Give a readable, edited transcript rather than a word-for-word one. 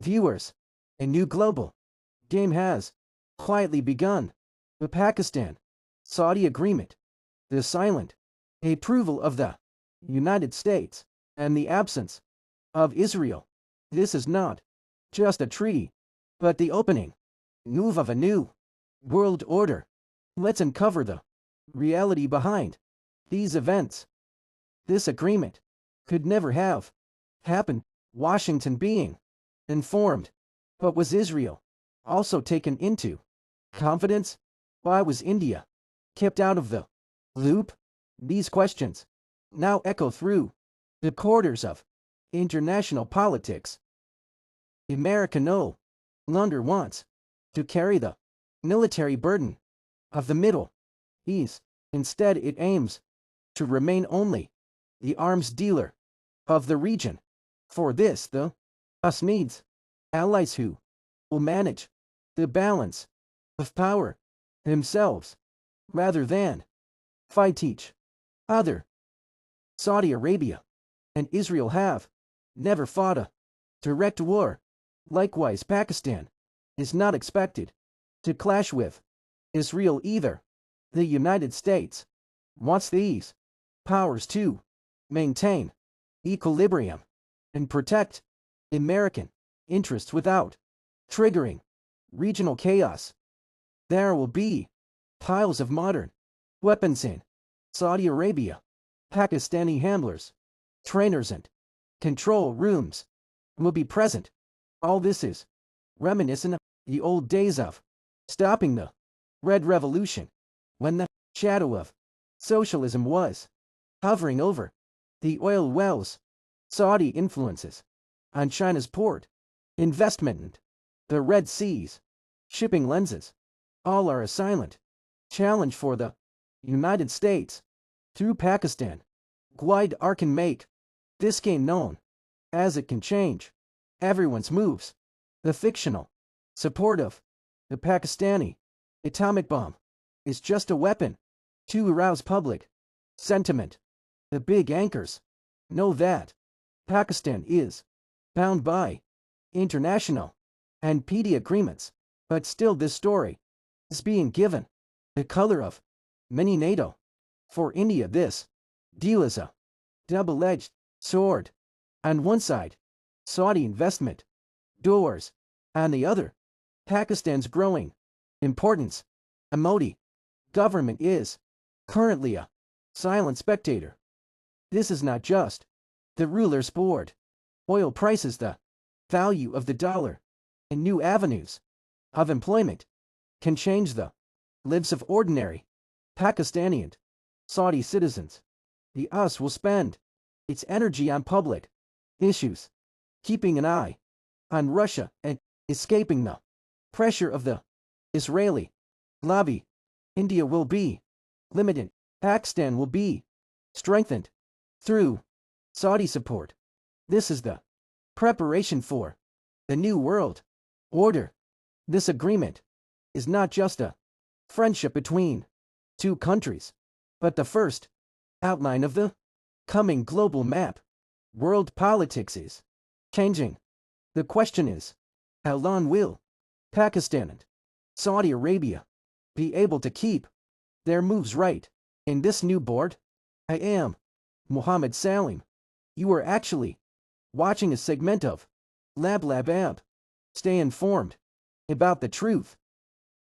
Viewers, a new global game has quietly begun. The Pakistan-Saudi agreement, the silent approval of the United States, and the absence of Israel. This is not just a treaty, but the opening move of a new world order. Let's uncover the reality behind these events. This agreement could never have happened, Washington being informed. But was Israel also taken into confidence? Why was India kept out of the loop? These questions now echo through the corridors of international politics. America no longer wants to carry the military burden of the Middle East. Instead, it aims to remain only the arms dealer of the region. For this, the US needs allies who will manage the balance of power themselves rather than fight each other. Saudi Arabia and Israel have never fought a direct war. Likewise, Pakistan is not expected to clash with Israel either. The United States wants these powers to maintain equilibrium and protect American interests without triggering regional chaos. There will be piles of modern weapons in Saudi Arabia. Pakistani handlers, trainers, and control rooms will be present. All this is reminiscent of the old days of stopping the Red Revolution, when the shadow of socialism was hovering over the oil wells. Saudi influences on China's port investment and the Red Sea's shipping lenses all are a silent challenge for the United States. Through Pakistan, Glide R can make this game known as it can change everyone's moves. The fictional support of the Pakistani atomic bomb is just a weapon to arouse public sentiment. The big anchors know that Pakistan is bound by international and peace agreements, but still this story is being given the color of mini NATO. For India, this deal is a double-edged sword. On one side, Saudi investment doors. On the other, Pakistan's growing importance. A Modi government is currently a silent spectator. This is not just the ruler's sport. Oil prices, the value of the dollar, and new avenues of employment can change the lives of ordinary Pakistani and Saudi citizens. The US will spend its energy on public issues, keeping an eye on Russia and escaping the pressure of the Israeli lobby. India will be limited. Pakistan will be strengthened through Saudi support. This is the preparation for the new world order. This agreement is not just a friendship between two countries, but the first outline of the coming global map. World politics is changing. The question is, how long will Pakistan and Saudi Arabia be able to keep their moves right? In this new board, I am Muhammad Salim. You are actually watching a segment of Lab. Stay informed about the truth.